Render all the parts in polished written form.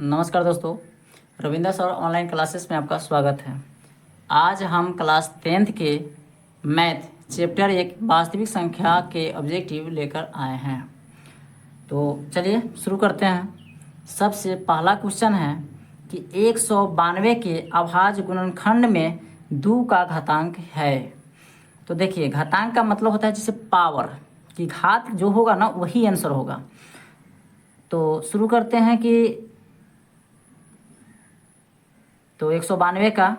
नमस्कार दोस्तों, Ravindra sir online classes में आपका स्वागत है। आज हम क्लास 10th के मैथ चैप्टर 1 वास्तविक संख्या के ऑब्जेक्टिव लेकर आए हैं। तो चलिए शुरू करते हैं। सबसे पहला क्वेश्चन है कि 192 के अभाज्य गुणनखंड में 2 का घातांक है। तो देखिए, घातांक का मतलब होता है जैसे पावर की घात जो होगा ना वही आंसर होगा। तो शुरू करते हैं कि 192 का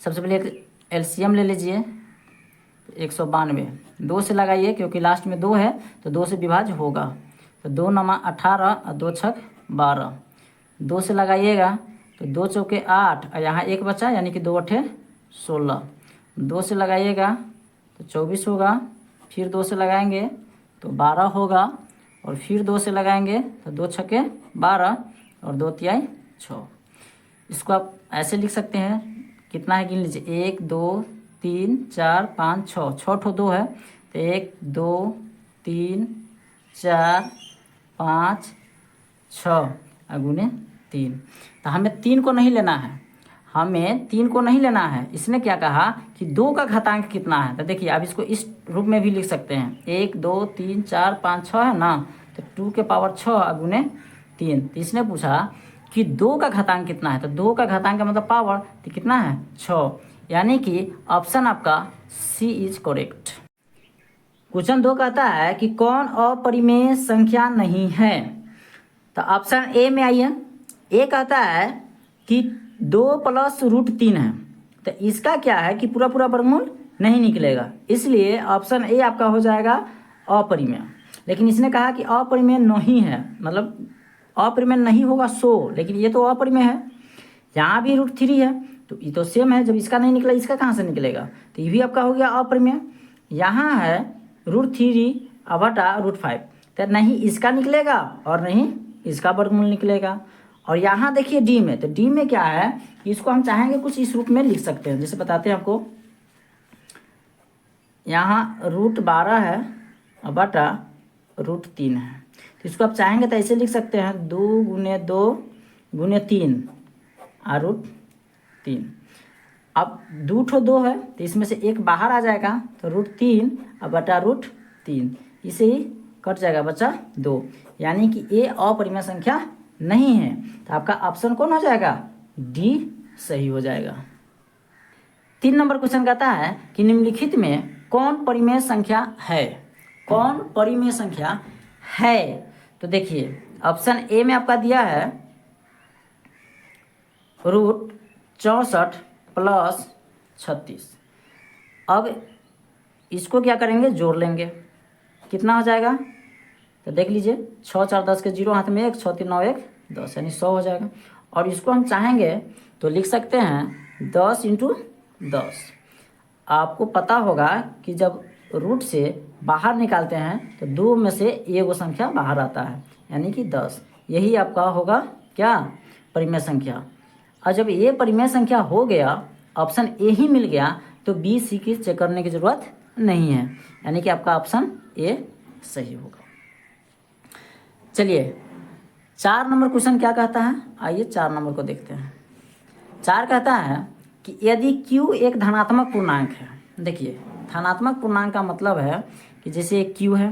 सबसे पहले एक एलसीएम ले लीजिए। 192 2 से लगाइए क्योंकि लास्ट में 2 है तो 2 से विभाज्य होगा। तो 2 नमा 18 और 2 छक 12। 2 से लगाइएगा तो 2 चौके 8 और यहाँ 1 बचा यानी कि 2 अठे 16। 2 से लगाइएगा तो 24 होगा। फिर 2 से लगाएंगे तो 12 होगा और फिर 2 से लगाएंगे तो 2 छके 12 और 2 तिहाई 6। इसको आप ऐसे लिख सकते हैं, कितना है गिन लीजिए, 1 2 3 4 5 6, 6 ठो 2 है तो 1 2 3 4 5 6 गुने 3। तो हमें 3 को नहीं लेना है, हमें 3 को नहीं लेना है। इसने क्या कहा कि 2 का घातांक कितना है। तो देखिए आप इसको इस रूप में भी लिख सकते हैं, 1 2 3 4 5 6 है ना, तो 2 के पावर 6 गुने 3। तो इसने पूछा कि 2 का घातांक कितना है। तो 2 का घातांक का मतलब पावर, तो कितना है 6, यानी कि ऑप्शन आपका सी इज करेक्ट। क्वेश्चन 2 कहता है कि कौन अपरिमेय संख्या नहीं है। तो ऑप्शन ए में आइए। ए कहता है कि 2 + √3 है, तो इसका क्या है कि पूरा पूरा वर्गमूल नहीं निकलेगा, इसलिए ऑप्शन ए आपका हो जाएगा अपरिमेय। लेकिन इसने कहा कि अपरिमेय नहीं है, मतलब अपरिमेय नहीं होगा लेकिन ये तो अपरिमेय है। यहाँ भी √3 है तो ये तो सेम है, जब इसका नहीं निकला इसका कहाँ से निकलेगा, तो ये भी आपका हो गया अपरिमेय। यहाँ है √3 बटा √5, तो नहीं इसका निकलेगा और नहीं इसका वर्गमूल निकलेगा। और यहाँ देखिए डी में, तो डी में क्या है कि इसको हम चाहेंगे कुछ इस रूप में लिख सकते हैं। जैसे बताते हैं आपको, यहाँ √12 है बटा √3 है, तो इसको आप चाहेंगे तो ऐसे लिख सकते हैं, 2 गुने 2 गुने 3 और √3। अब 2 ठो 2 है तो इसमें से एक बाहर आ जाएगा तो √3 और बटा √3, इसे ही कट जाएगा, बचा 2, यानी कि ए अपरिमेय संख्या नहीं है। तो आपका ऑप्शन कौन हो जाएगा, डी सही हो जाएगा। 3 नंबर क्वेश्चन कहता है कि निम्नलिखित में कौन परिमेय संख्या है। कौन परिमेय संख्या है, तो देखिए ऑप्शन ए में आपका दिया है √64 + 36। अब इसको क्या करेंगे, जोड़ लेंगे, कितना हो जाएगा, तो देख लीजिए 6 4 10 के 0 हाथ में 1, 6 3 9 1 10, यानी 100 हो जाएगा। और इसको हम चाहेंगे तो लिख सकते हैं 10 × 10। आपको पता होगा कि जब रूट से बाहर निकालते हैं तो 2 में से एक संख्या बाहर आता है, यानी कि 10। यही आपका होगा क्या, परिमेय संख्या। और जब ये परिमेय संख्या हो गया, ऑप्शन ए ही मिल गया, तो बी सी की चेक करने की जरूरत नहीं है, यानी कि आपका ऑप्शन ए सही होगा। चलिए 4 नंबर क्वेश्चन क्या कहता है, आइए 4 नंबर को देखते हैं। 4 कहता है कि यदि Q एक धनात्मक पूर्णांक है। देखिए धनात्मक पूर्णांक का मतलब है कि जैसे एक Q है,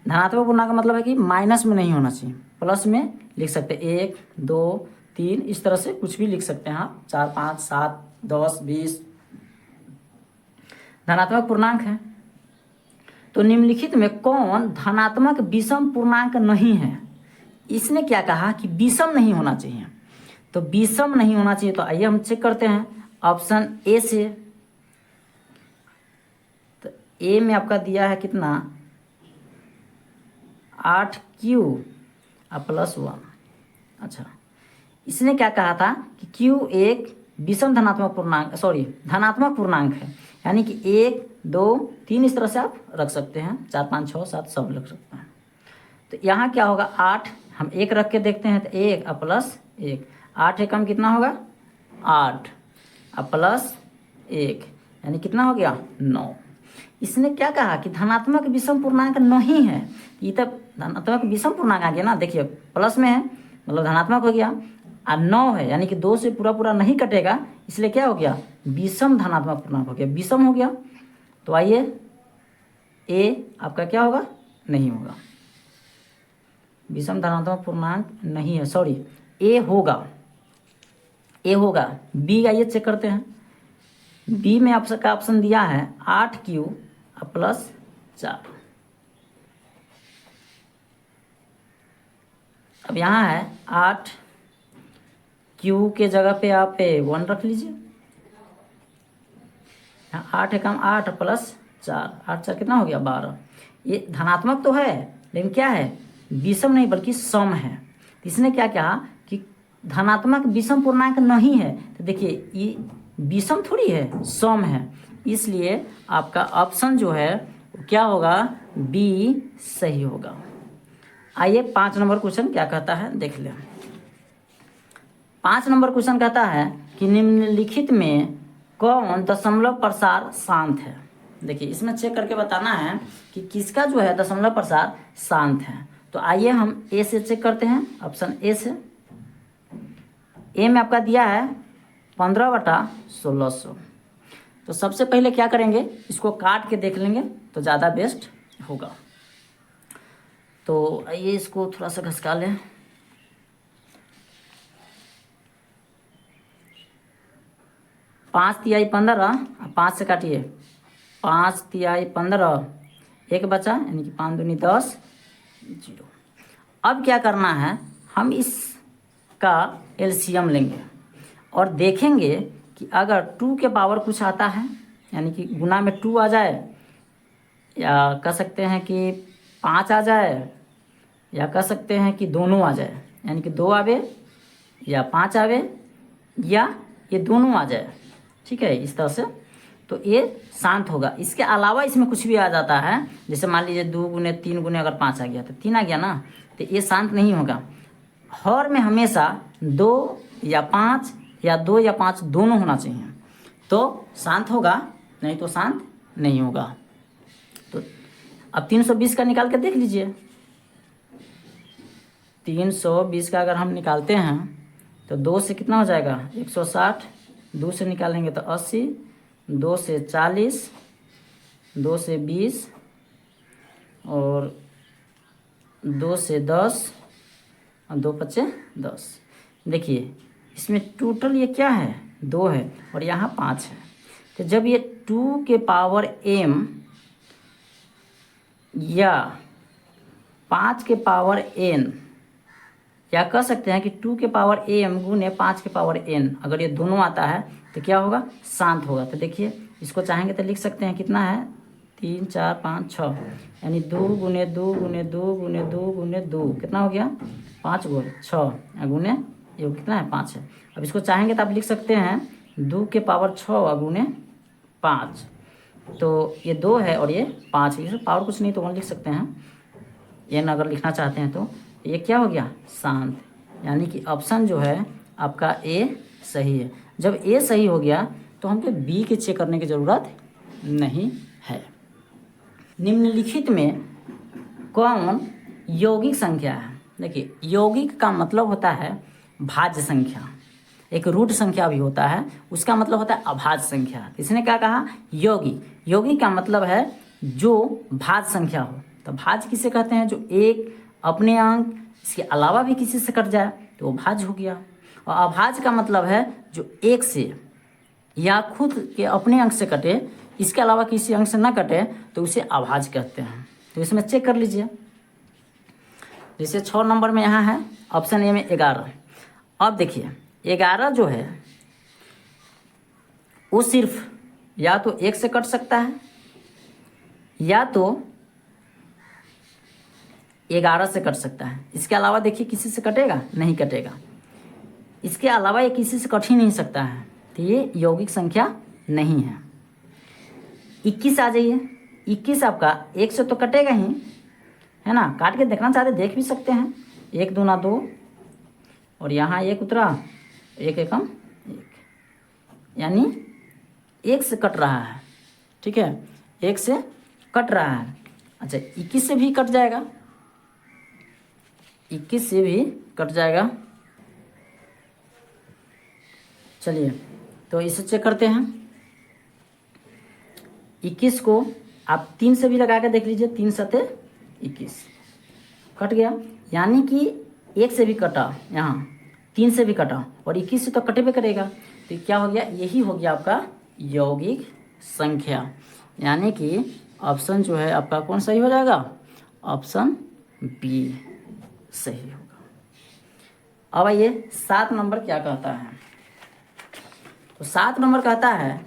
धनात्मक पूर्णांक का मतलब है कि माइनस में नहीं होना चाहिए, प्लस में लिख सकते हैं, 1 2 3 इस तरह से कुछ भी लिख सकते हैं आप, 4 5 7 10 20 धनात्मक पूर्णांक है। तो निम्नलिखित में कौन धनात्मक विषम पूर्णांक नहीं है। इसने क्या कहा कि विषम नहीं होना चाहिए, तो विषम नहीं होना चाहिए। तो आइए हम चेक करते हैं ऑप्शन ए से। तो ए में आपका दिया है कितना, 8Q + 1। अच्छा, इसने क्या कहा था कि Q एक विषम धनात्मक पूर्णांक, धनात्मक पूर्णांक है, यानी कि 1 2 3 इस तरह से आप रख सकते हैं, 4 5 6 7 सब रख सकते हैं। तो यहाँ क्या होगा, 8 हम 1 रख के देखते हैं, तो 1 और +1, 8 एकम कितना होगा 8 और +1, यानी कितना हो गया 9। इसने क्या कहा कि धनात्मक विषम पूर्णांक नहीं है, ये तब धनात्मक विषम पूर्णांक आ गया ना, देखिए प्लस में है मतलब धनात्मक हो गया, और 9 है यानी कि 2 से पूरा पूरा नहीं कटेगा, इसलिए क्या हो गया, विषम धनात्मक पूर्णांक हो गया, विषम हो गया। तो आइए ए आपका क्या होगा, नहीं होगा, विषम धनात्मक पूर्णांक नहीं है, सॉरी ए होगा, ए होगा। बी आइए चेक करते हैं, बी में आपका ऑप्शन दिया है 8Q प्लस 4। अब यहाँ है 8Q के जगह पे आप 1 रख लीजिए, यहाँ 8 है कम, 8 प्लस 4, 8 4 कितना हो गया 12। ये धनात्मक तो है लेकिन क्या है, विषम नहीं बल्कि सम है। इसने क्या कहा कि धनात्मक विषम पूर्णांक नहीं है, तो देखिए ये विषम थोड़ी है, सम है, इसलिए आपका ऑप्शन जो है क्या होगा, बी सही होगा। आइए 5 नंबर क्वेश्चन क्या कहता है देख लें। 5 नंबर क्वेश्चन कहता है कि निम्नलिखित में कौन दशमलव प्रसार शांत है। देखिए इसमें चेक करके बताना है कि किसका जो है दशमलव प्रसार शांत है। तो आइए हम ए से चेक करते हैं, ऑप्शन ए से। ए में आपका दिया है 15/1600। तो सबसे पहले क्या करेंगे, इसको काट के देख लेंगे तो ज़्यादा बेस्ट होगा। तो आइए इसको थोड़ा सा घसका लें। पाँच तिहाई 15, 5 से काटिए, 5 तिहाई 15, 1 बचा यानी कि 5 दूनी 10, 0। अब क्या करना है, हम इसका एलसीएम लेंगे और देखेंगे कि अगर 2 के पावर कुछ आता है यानी कि गुना में 2 आ जाए, या कह सकते हैं कि 5 आ जाए, या कह सकते हैं कि दोनों आ जाए यानी कि 2 आवे या 5 आवे, या ये दोनों आ जाए, ठीक है, इस तरह से, तो ये शांत होगा। इसके अलावा इसमें कुछ भी आ जाता है, जैसे मान लीजिए 2 गुने 3 गुने अगर 5 आ गया तो 3 आ गया ना, तो ये शांत नहीं होगा। हर में हमेशा 2 या 5 या 2 या 5 दोनों होना चाहिए, तो शांत होगा, नहीं तो शांत नहीं होगा। तो अब 320 का निकाल के देख लीजिए। 320 का अगर हम निकालते हैं तो 2 से कितना हो जाएगा 160, 2 से निकालेंगे तो 80, 2 से 40, 2 से 20 और 2 से 10 और 2 पच्चे 10। देखिए इसमें टोटल ये क्या है 2 है और यहाँ 5 है। तो जब ये 2 के पावर m या 5 के पावर n, या कह सकते हैं कि 2 के पावर m गुने 5 के पावर n, अगर ये दोनों आता है तो क्या होगा, शांत होगा। तो देखिए इसको चाहेंगे तो लिख सकते हैं, कितना है 3 4 5 6, यानी 2 गुने 2 गुने 2 गुने 2 गुने 2 कितना हो गया 5 गुने 6 गुने ये कितना है 5 है। अब इसको चाहेंगे तो आप लिख सकते हैं 2 के पावर 6 गुने 5, तो ये 2 है और ये 5 है, पावर कुछ नहीं तो 1 लिख सकते हैं, n अगर लिखना चाहते हैं तो ये क्या हो गया शांत, यानी कि ऑप्शन जो है आपका ए सही है। जब ए सही हो गया तो हमको बी के चेक करने की ज़रूरत नहीं है। निम्नलिखित में कौन यौगिक संख्या है। देखिए यौगिक का मतलब होता है भाज्य संख्या, एक रूट संख्या भी होता है, उसका मतलब होता है अभाज्य संख्या। इसने क्या कहा यौगिक, यौगिक का मतलब है जो भाज्य संख्या हो। तो भाज्य किसे कहते हैं, जो एक अपने अंक इसके अलावा भी किसी से कट जाए तो वो भाज्य हो गया। और अभाज्य का मतलब है जो एक से या खुद के अपने अंक से कटे, इसके अलावा किसी अंक से ना कटे तो उसे अभाज्य कहते हैं। तो इसमें चेक कर लीजिए, जैसे 6 नंबर में यहाँ है ऑप्शन ए में 11। अब देखिए 11 जो है वो सिर्फ या तो 1 से कट सकता है या तो 11 से कट सकता है, इसके अलावा देखिए किसी से कटेगा नहीं कटेगा, इसके अलावा ये किसी से कट ही नहीं सकता है, तो ये यौगिक संख्या नहीं है। 21 आ जाइए, 21 आपका 1 से तो कटेगा ही है ना, काट के देखना चाहते देख भी सकते हैं, 1 दूना 2 और यहाँ 1 उतरा, 1 एकम 1, यानी 1 से कट रहा है, ठीक है, 1 से कट रहा है। अच्छा 21 से भी कट जाएगा, 21 से भी कट जाएगा। चलिए तो इसे चेक करते हैं। 21 को आप 3 से भी लगा के देख लीजिए, 3 सते 21 कट गया, यानी कि 1 से भी कटा, यहाँ 3 से भी कटा और 21 से तो कटे भी करेगा, तो क्या हो गया, यही हो गया आपका यौगिक संख्या। यानी कि ऑप्शन जो है आपका कौन सही हो जाएगा, ऑप्शन बी सही होगा। अब आइए 7 नंबर क्या कहता है। तो 7 नंबर कहता है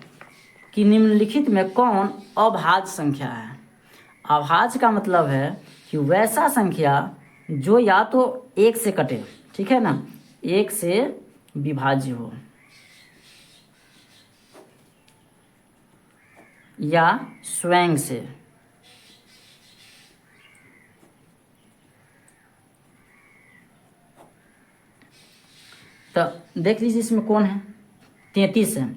कि निम्नलिखित में कौन अभाज्य संख्या है। अभाज्य का मतलब है कि वैसा संख्या जो या तो 1 से कटे, ठीक है ना, 1 से विभाज्य हो या स्वयं से। तो देख लीजिए इसमें कौन है, 33 है।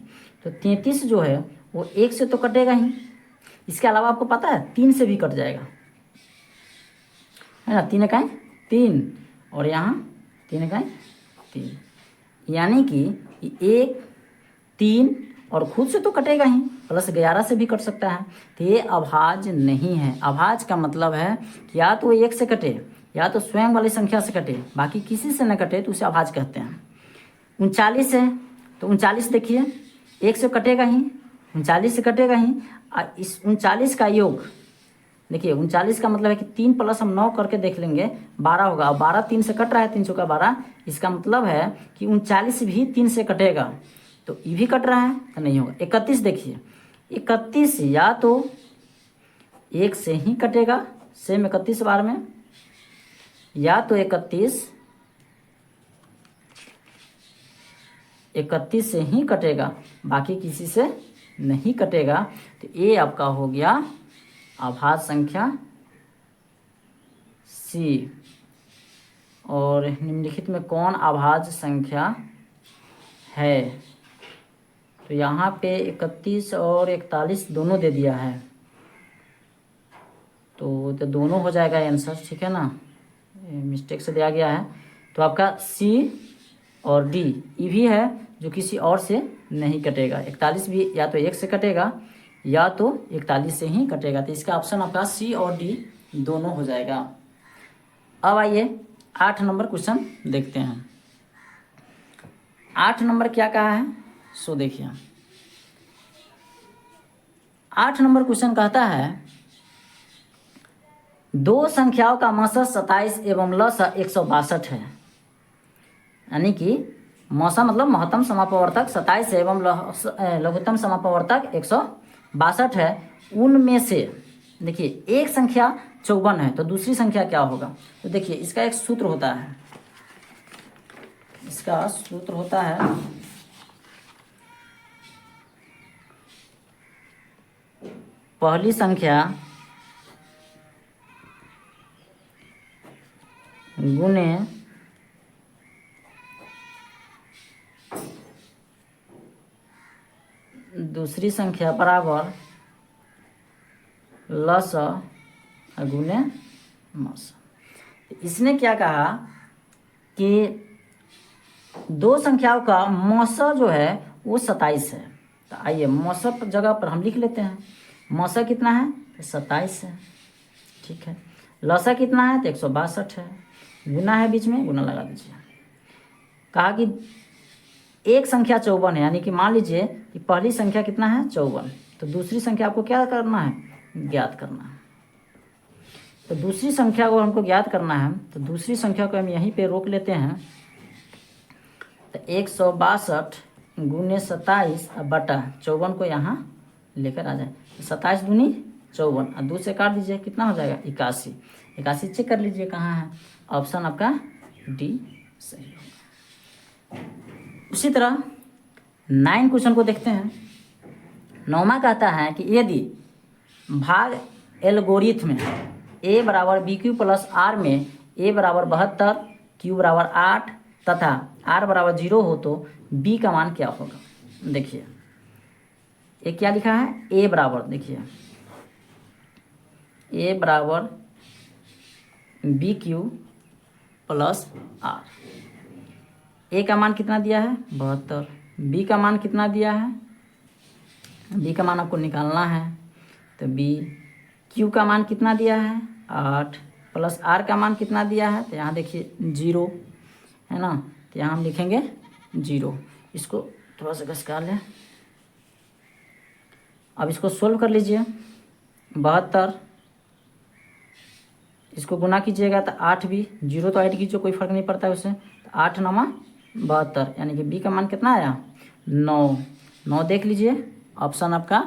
तो 33 जो है वो 1 से तो कटेगा ही, इसके अलावा आपको पता है 3 से भी कट जाएगा, है ना, 3 इकाई 3 और यहाँ 3 इकाई 3, यानी कि 1 3 और खुद से तो कटेगा ही, प्लस 11 से भी कट सकता है। तो ये अभाज्य नहीं है। अभाज्य का मतलब है कि या तो 1 से कटे या तो स्वयं वाली संख्या से कटे, बाकी किसी से न कटे तो उसे अभाज्य कहते हैं। 39 है तो 39 देखिए 1 से कटेगा ही, 39 से कटेगा ही, और इस 39 का योग देखिए, 39 का मतलब है कि 3 प्लस हम 9 करके देख लेंगे 12 होगा, और 12 3 से कट रहा है, 3 का 12, इसका मतलब है कि 39 भी 3 से कटेगा, तो ये भी कट रहा है तो नहीं होगा। 31 देखिए, 31 या तो 1 से ही कटेगा, सेम 31 बार में, या तो 31 से ही कटेगा, बाकी किसी से नहीं कटेगा। तो ये आपका हो गया अभाज्य संख्या सी। और निम्नलिखित में कौन अभाज्य संख्या है, तो यहाँ पे 31 और 41 दोनों दे दिया है, तो दोनों हो जाएगा आंसर, ठीक है ना, मिस्टेक से दिया गया है। तो आपका सी और डी ये भी है जो किसी और से नहीं कटेगा। 41 भी या तो 1 से कटेगा या तो 41 से ही कटेगा, तो इसका ऑप्शन आपका सी और डी दोनों हो जाएगा। अब आइए 8 नंबर क्वेश्चन देखते हैं। 8 नंबर क्या कहा है, सो देखिए 8 नंबर क्वेश्चन कहता है दो संख्याओं का मौसा 27 एवं लसा 162 है, यानी कि मौसा मतलब महत्तम समापवर्तक 27 एवं लघुत्तम समापवर्तक 162 है। उनमें से देखिए एक संख्या 54 है, तो दूसरी संख्या क्या होगा। तो देखिए इसका एक सूत्र होता है, इसका सूत्र होता है पहली संख्या गुने दूसरी संख्या बराबर लस गुने मस। इसने क्या कहा कि दो संख्याओं का मौसा जो है वो 27 है। तो आइए मौसा जगह पर हम लिख लेते हैं, मौसा कितना है तो 27 है, ठीक है। लसा कितना है तो 162 है, गुना है बीच में, गुना लगा दीजिए। कहा कि एक संख्या 54 है, यानी कि मान लीजिए कि पहली संख्या कितना है 54, तो दूसरी संख्या आपको क्या करना है, ज्ञात करना है। तो दूसरी संख्या को हमको ज्ञात करना है, तो दूसरी संख्या को हम यहीं पे रोक लेते हैं। तो 162 गुने 27 बटा 54 को यहाँ लेकर आ जाए, 27 दूनी 54 और 2 से काट दीजिए, कितना हो जाएगा 81। 81 चेक कर लीजिए कहाँ है, ऑप्शन आपका डी सही होगा। उसी तरह 9 क्वेश्चन को देखते हैं। 9वां कहता है कि यदि भाग एल्गोरिथम में a बराबर बी क्यू प्लस आर में a बराबर 72, q बराबर 8 तथा r बराबर 0 हो तो b का मान क्या होगा। देखिए ये क्या लिखा है, a बराबर, देखिए a बराबर बी क्यू प्लस आर। ए का मान कितना दिया है 72, बी का मान कितना दिया है, बी का मान आपको निकालना है तो बी, क्यू का मान कितना दिया है 8, प्लस आर का मान कितना दिया है, तो यहाँ देखिए 0 है ना, तो यहाँ हम लिखेंगे 0। इसको थोड़ा सा घसका लें। अब इसको सोल्व कर लीजिए। 72 इसको गुना कीजिएगा तो 8 भी, 0 तो ऐड कीजिए, कोई फर्क नहीं पड़ता है उससे, तो 8 9 72, यानी कि बी का मान कितना आया 9 देख लीजिए, ऑप्शन आपका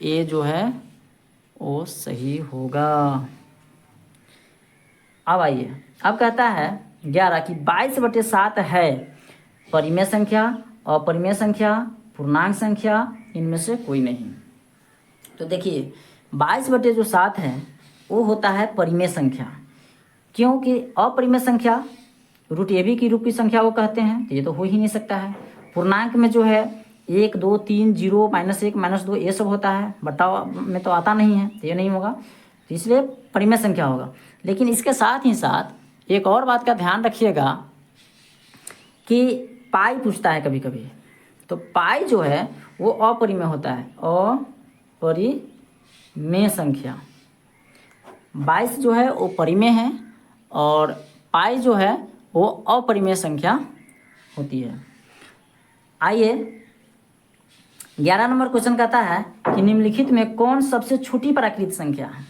ए जो है वो सही होगा। अब आइए, अब कहता है 11 कि 22/7 है परिमेय संख्या, अपरिमेय संख्या, पूर्णांक संख्या, इनमें से कोई नहीं। तो देखिए 22/7 है वो होता है परिमेय संख्या, क्योंकि अपरिमेय संख्या रूट ए बी की रूप की संख्या वो कहते हैं, तो ये तो हो ही नहीं सकता है। पूर्णांक में जो है 1 2 3 0 -1 -2 ये सब होता है, बटाव में तो आता नहीं है, तो ये नहीं होगा, तो इसलिए परिमेय संख्या होगा। लेकिन इसके साथ ही साथ एक और बात का ध्यान रखिएगा कि पाई पूछता है कभी कभी, तो पाई जो है वो अपरिमेय होता है, अपरिमेय संख्या। 22 जो है वो परिमेय है और पाई जो है वो अपरिमेय संख्या होती है। आइए 11 नंबर क्वेश्चन कहता है कि निम्नलिखित में कौन सबसे छोटी प्राकृत संख्या है।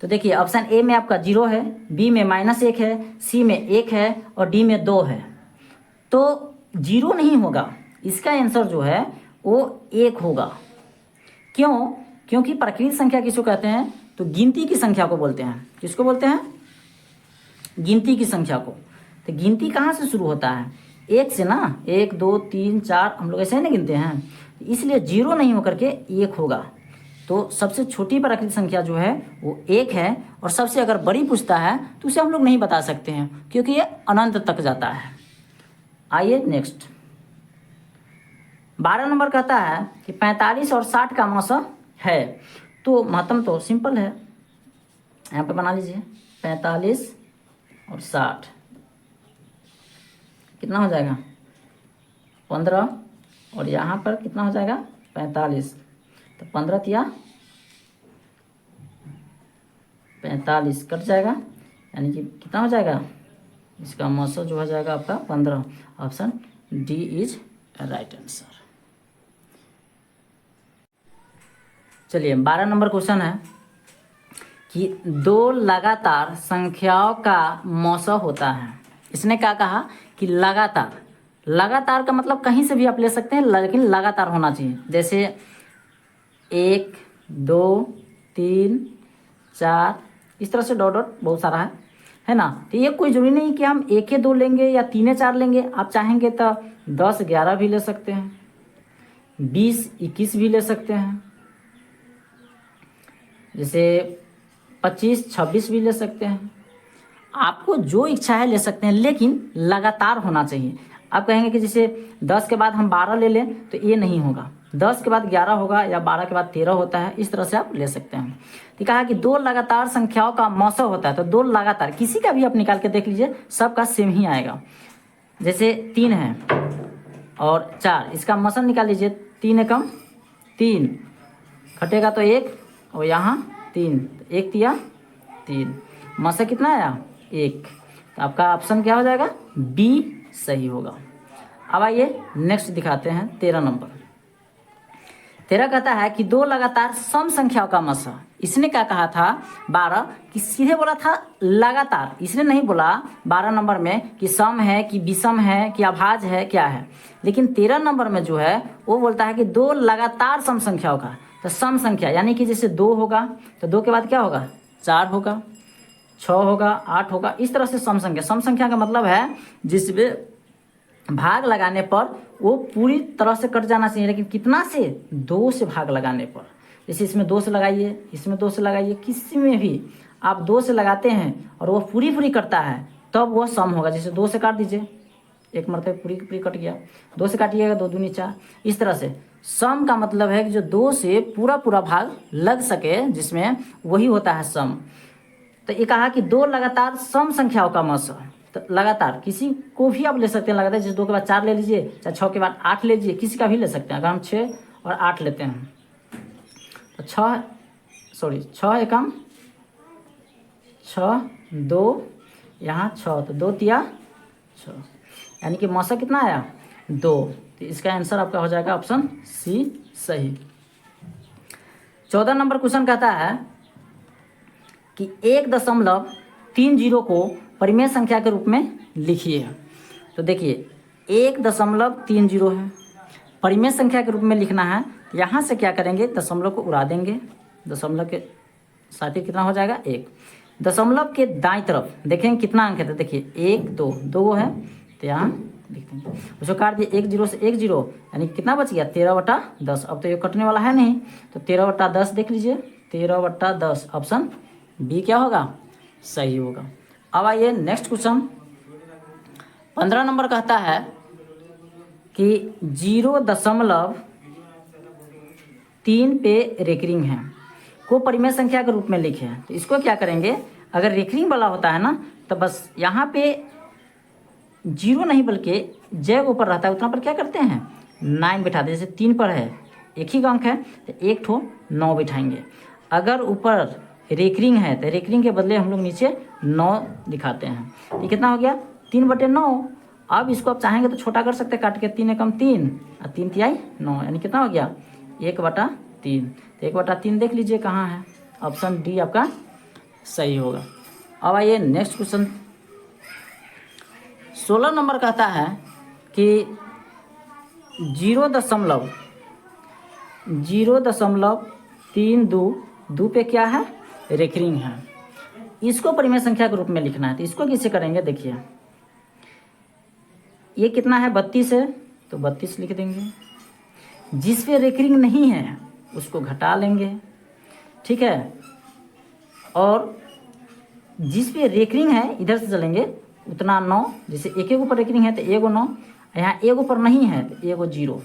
तो देखिए ऑप्शन ए में आपका 0 है, बी में -1 है, सी में 1 है और डी में 2 है। तो 0 नहीं होगा, इसका आंसर जो है वो 1 होगा। क्यों? क्योंकि प्राकृत संख्या किसको कहते हैं, तो गिनती की संख्या को बोलते हैं। किसको बोलते हैं? गिनती की संख्या को। तो गिनती कहाँ से शुरू होता है, 1 से ना, 1 2 3 4 हम लोग ऐसे ही ना गिनते हैं, इसलिए 0 नहीं होकर के 1 होगा। तो सबसे छोटी प्राकृत संख्या जो है वो 1 है, और सबसे अगर बड़ी पूछता है तो उसे हम लोग नहीं बता सकते हैं, क्योंकि ये अनंत तक जाता है। आइए नेक्स्ट 12 नंबर कहता है कि 45 और 60 का मौसा है। तो महत्तम तो सिंपल है, यहाँ पे बना लीजिए 45 और 60 कितना हो जाएगा 15, और यहाँ पर कितना हो जाएगा 45, तो 15 तिया 45 कट जाएगा, यानी कि कितना हो जाएगा, इसका मौसा जो हो जाएगा आपका 15। Option D is right answer. चलिए 12 नंबर क्वेश्चन है कि 2 लगातार संख्याओं का मौसा होता है। इसने क्या कहा कि लगातार, लगातार का मतलब कहीं से भी आप ले सकते हैं, लेकिन लगातार होना चाहिए। जैसे 1 2 3 4 इस तरह से डॉट डॉट बहुत सारा है ना। तो ये कोई जरूरी नहीं कि हम 1 2 लेंगे या 3 4 लेंगे, आप चाहेंगे तो 10 11 भी ले सकते हैं, 20 21 भी ले सकते हैं, जैसे 25 26 भी ले सकते हैं। आपको जो इच्छा है ले सकते हैं, लेकिन लगातार होना चाहिए। आप कहेंगे कि जैसे 10 के बाद हम 12 ले लें, तो ये नहीं होगा, 10 के बाद 11 होगा या 12 के बाद 13 होता है, इस तरह से आप ले सकते हैं। तो कहा कि 2 लगातार संख्याओं का मौसा होता है, तो 2 लगातार किसी का भी आप निकाल के देख लीजिए, सबका सेम ही आएगा। जैसे 3 है और 4, इसका मौसा निकाल लीजिए, 3 एकम 3 घटेगा तो 1, और यहाँ 3, 1 तिया 3, मौसा कितना आया 1। तो आपका ऑप्शन क्या हो जाएगा, बी सही होगा। अब आइए नेक्स्ट दिखाते हैं 13 नंबर। 13 कहता है कि 2 लगातार सम संख्याओं का मौसा। इसने क्या कहा था 12 कि सीधे बोला था लगातार, इसने नहीं बोला 12 नंबर में कि सम है कि विषम है कि अभाज्य है क्या है, लेकिन 13 नंबर में जो है वो बोलता है कि 2 लगातार सम संख्याओं का। तो सम संख्या यानी कि जैसे 2 होगा तो 2 के बाद क्या होगा 4 होगा, 6 होगा, 8 होगा, इस तरह से सम संख्या। सम संख्या का मतलब है जिसमें भाग लगाने पर वो पूरी तरह से कट जाना चाहिए, लेकिन कितना से 2 से भाग लगाने पर। जैसे इसमें 2 से लगाइए, इसमें 2 से लगाइए, किसी में भी आप 2 से लगाते हैं और वो पूरी कटता है तब वह सम होगा। जैसे 2 से काट दीजिए, एक मरतबे पूरी कट गया, 2 से काटिएगा 2 दूनी 4, इस तरह से। सम का मतलब है कि जो 2 से पूरा भाग लग सके जिसमें, वही होता है सम। तो ये कहा कि दो लगातार सम संख्याओं का मस, तो लगातार किसी को भी आप ले सकते हैं लगातार, जैसे 2 के बाद 4 ले लीजिए, चाहे 6 के बाद 8 ले लीजिए, किसी का भी ले सकते हैं। अगर हम 6 और 8 लेते हैं तो 6 एकम 6, 2 यहाँ 6, तो 2 तिया 6, यानी कि मौसा कितना आया 2। तो इसका आंसर आपका हो जाएगा ऑप्शन सी सही। 14 नंबर क्वेश्चन कहता है कि 1.30 को परिमेय संख्या के रूप में लिखिए। तो देखिए 1.30 है, परिमेय संख्या के रूप में लिखना है। यहाँ से क्या करेंगे, दशमलव को उड़ा देंगे, दशमलव के साथ ही कितना हो जाएगा 1। दशमलव के दाईं तरफ देखेंगे कितना अंक है, तो देखिए 1 2 2 है, तो यहाँ लिखते हैं, उसको काट दिए 1 0 से 1 0, यानी कितना बच गया 13/10। अब तो ये कटने वाला है नहीं, तो 13/10 देख लीजिए, 13/10 ऑप्शन बी क्या होगा सही होगा। अब आइए नेक्स्ट क्वेश्चन 15 नंबर कहता है कि 0.3 पे रेकरिंग है को परिमेय संख्या के रूप में लिखे। तो इसको क्या करेंगे, अगर रेकरिंग वाला होता है ना, तो बस यहाँ पे 0 नहीं बल्कि जय ऊपर रहता है, उतना पर क्या करते हैं 9 बिठाते हैं। जैसे 3 पर है एक ही अंक है, तो 1 ठो 9 बिठाएंगे। अगर ऊपर रेकरिंग है तो रेकरिंग के बदले हम लोग नीचे 9 दिखाते हैं। ये कितना हो गया 3/9। अब इसको आप चाहेंगे तो छोटा कर सकते हैं, काट के 3 एकम 3 और 3 तिहाई 9, यानी कितना हो गया 1/3। तो 1/3 देख लीजिए कहाँ है, ऑप्शन डी आपका सही होगा। अब आइए नेक्स्ट क्वेश्चन 16 नंबर कहता है कि 0.32 पे क्या है रेकरिंग है, इसको परिमेय संख्या के रूप में लिखना है। तो इसको कैसे करेंगे, देखिए ये कितना है 32 है, तो 32 लिख देंगे। जिस पे रेकरिंग नहीं है उसको घटा लेंगे, ठीक है, और जिस पे रेकरिंग है इधर से चलेंगे उतना 9। जैसे एक ऊपर रेकरिंग है तो 1 9, यहाँ 1 ऊपर नहीं है तो 1 0,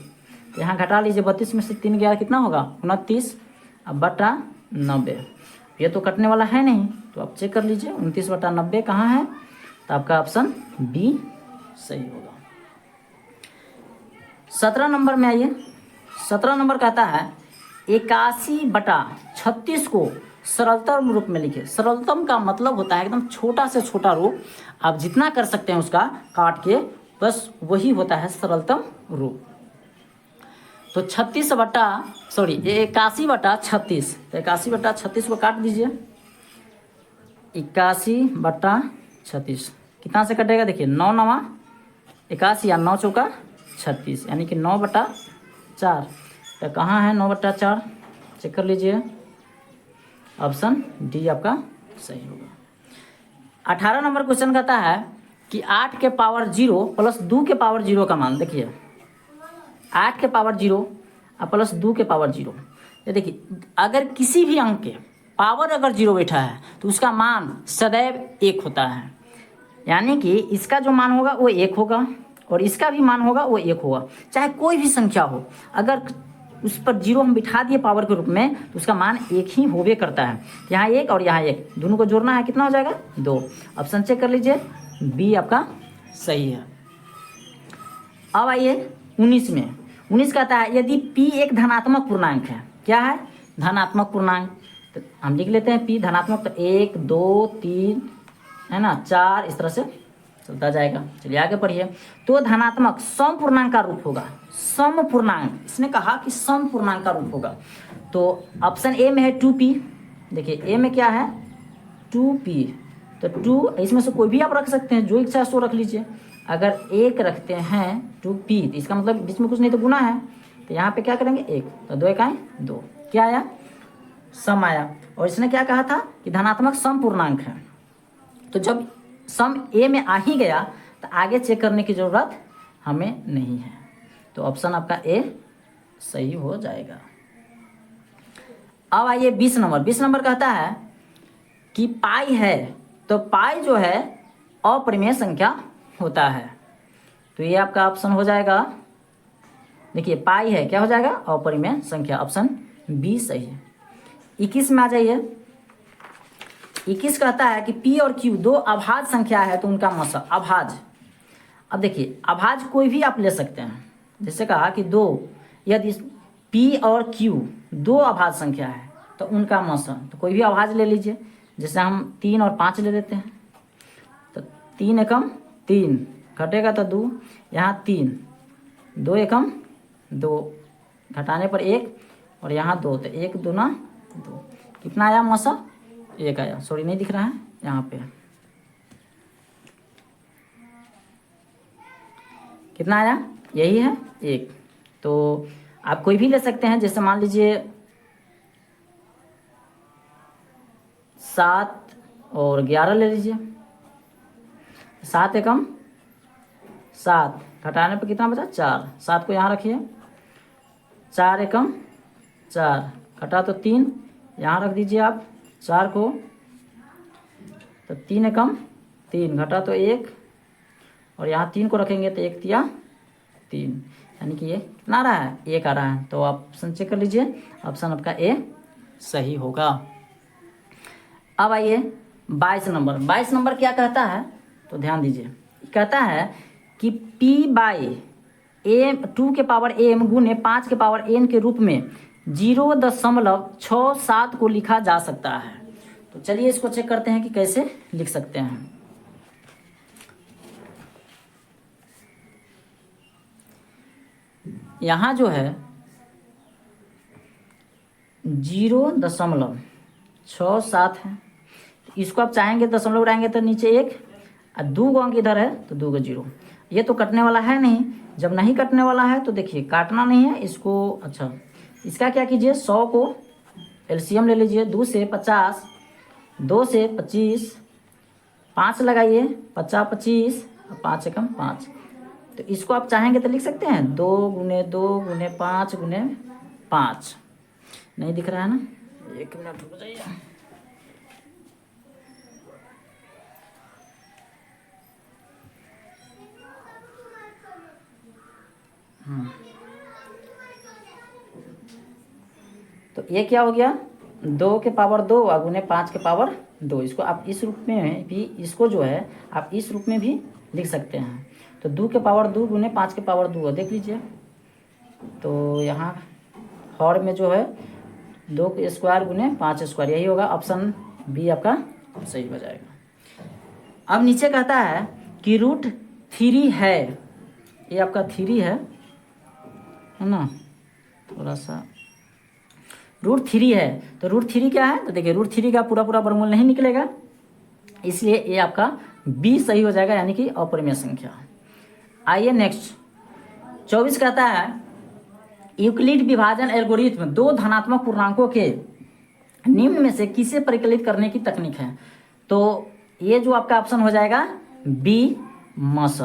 तो यहाँ घटा लीजिए 32 में से 3 गया कितना होगा 29/90। ये तो कटने वाला है नहीं, तो आप चेक कर लीजिए 29/90 कहाँ है, तो आपका ऑप्शन बी सही होगा। 17 नंबर में आइए, 17 नंबर कहता है 81/36 को सरलतम रूप में लिखे। सरलतम का मतलब होता है एकदम छोटा से छोटा रूप, आप जितना कर सकते हैं उसका काट के, बस वही होता है सरलतम रूप। तो 81/36, तो 81/36 को काट दीजिए, 81/36 कितना से कटेगा, देखिए 9 9 81 या 9 चौका 36, यानी कि 9/4। तो कहाँ है 9/4, चेक कर लीजिए, ऑप्शन डी आपका सही होगा। 18 नंबर क्वेश्चन कहता है कि 8 के पावर 0 प्लस 2 के पावर 0 का मान। देखिए 8 के पावर 0 और प्लस 2 के पावर 0, ये देखिए अगर किसी भी अंक के पावर अगर 0 बैठा है तो उसका मान सदैव 1 होता है, यानी कि इसका जो मान होगा वो 1 होगा और इसका भी मान होगा वो 1 होगा, चाहे कोई भी संख्या हो। अगर उस पर 0 हम बिठा दिए पावर के रूप में तो उसका मान 1 ही होवे करता है। यहाँ 1 और यहाँ 1 दोनों को जोड़ना है, कितना हो जाएगा 2। ऑप्शन चेक कर लीजिए, बी आपका सही है। अब आइए 19 में। 19 कहता है यदि p एक धनात्मक पूर्णांक है, क्या है धनात्मक पूर्णांक, तो हम लिख लेते हैं p धनात्मक, तो 1 2 3 है ना 4 इस तरह से चलता जाएगा। चलिए आगे पढ़िए। तो धनात्मक सम पूर्णांक का रूप होगा, सम पूर्णांक, इसने कहा कि सम पूर्णांक का रूप होगा। तो ऑप्शन ए में है 2p, देखिए ए में क्या है 2p, तो 2 इसमें से कोई भी आप रख सकते हैं, जो इच्छा है सो रख लीजिए। अगर 1 रखते हैं 2p, तो इसका मतलब बीच में कुछ नहीं तो गुना है, तो यहाँ पे क्या करेंगे 1, तो 2 1 2, क्या आया सम आया। और इसने क्या कहा था कि धनात्मक सम पूर्णांक है, तो जब सम ए में आ ही गया तो आगे चेक करने की ज़रूरत हमें नहीं है, तो ऑप्शन आपका ए सही हो जाएगा। अब आइए 20 नंबर। 20 नंबर कहता है कि पाई है, तो पाई जो है अपरिमेय संख्या होता है, तो ये आपका ऑप्शन हो जाएगा। देखिए पाई है क्या हो जाएगा अपरिमेय संख्या, ऑप्शन बी सही है। 21 में आ जाइए। 21 कहता है कि P और Q दो अभाज्य संख्या है तो उनका मस अभाज्य। अब देखिए अभाज्य कोई भी आप ले सकते हैं, जैसे कहा कि दो, यदि P और Q दो अभाज्य संख्या है तो उनका मस, तो कोई भी अभाज्य ले लीजिए। जैसे हम 3 और 5 ले लेते हैं, तो 3 एकम 3 घटेगा तो 2, यहाँ 3, 2 एकम 2 घटाने पर 1 और यहाँ 2, तो 1 दूना 2, कितना आया मस? 1 आया। सॉरी नहीं दिख रहा है यहाँ पे, कितना आया? यही है 1। तो आप कोई भी ले सकते हैं, जैसे मान लीजिए 7 और 11 ले लीजिए। 7 एकम 7 घटाने पर कितना बचा? 4। 7 को यहाँ रखिए, 4 एकम 4 घटा तो 3, यहाँ रख दीजिए आप 4 को, तो 3 एकम 3 घटा तो 1 और यहाँ 3 को रखेंगे तो 1 तिया 3, यानी कि ये कितना आ रहा है? 1 आ रहा है। तो आप ऑप्शन चेक कर लीजिए, ऑप्शन आपका ए सही होगा। अब आइए 22 नंबर। 22 नंबर क्या कहता है तो ध्यान दीजिए, कहता है कि P/2 के पावर m गुने 5 के पावर n के रूप में 0.67 को लिखा जा सकता है। तो चलिए इसको चेक करते हैं कि कैसे लिख सकते हैं। यहाँ जो है 0.67 है, इसको आप चाहेंगे दशमलव उड़ाएंगे तो नीचे 1 और 2 अंक इधर है तो 2 0। ये तो कटने वाला है नहीं, जब नहीं कटने वाला है तो देखिए काटना नहीं है इसको। अच्छा, इसका क्या कीजिए, 100 को एलसीएम ले लीजिए, 2 से 50, 2 से 25, 5 लगाइए, 50 25 और 5 एकम 5। तो इसको आप चाहेंगे तो लिख सकते हैं 2 गुने 2 गुने 5 गुने 5। नहीं दिख रहा है ना, 1 मिनट रुक जाइए। तो ये क्या हो गया, 2 के पावर 2 और गुने 5 के पावर 2। इसको आप इस रूप में भी, इसको जो है आप इस रूप में भी लिख सकते हैं। तो 2 के पावर 2 गुने 5 के पावर 2 देख लीजिए। तो यहाँ हर में जो है 2 के स्क्वायर गुने 5 स्क्वायर, यही होगा। ऑप्शन बी आपका सही हो जाएगा। अब नीचे कहता है कि √3 है, ये आपका 3 है ना, थोड़ा सा √3 है। तो √3 क्या है, तो देखिए √3 का पूरा पूरा वर्गमूल नहीं निकलेगा, इसलिए ये आपका बी सही हो जाएगा, यानी कि अपरिमेय संख्या। आइए नेक्स्ट 24 कहता है यूक्लिड विभाजन एल्गोरिथ्म दो धनात्मक पूर्णांकों के निम्न में से किसे परिकलित करने की तकनीक है। तो ये जो आपका ऑप्शन हो जाएगा बी मस।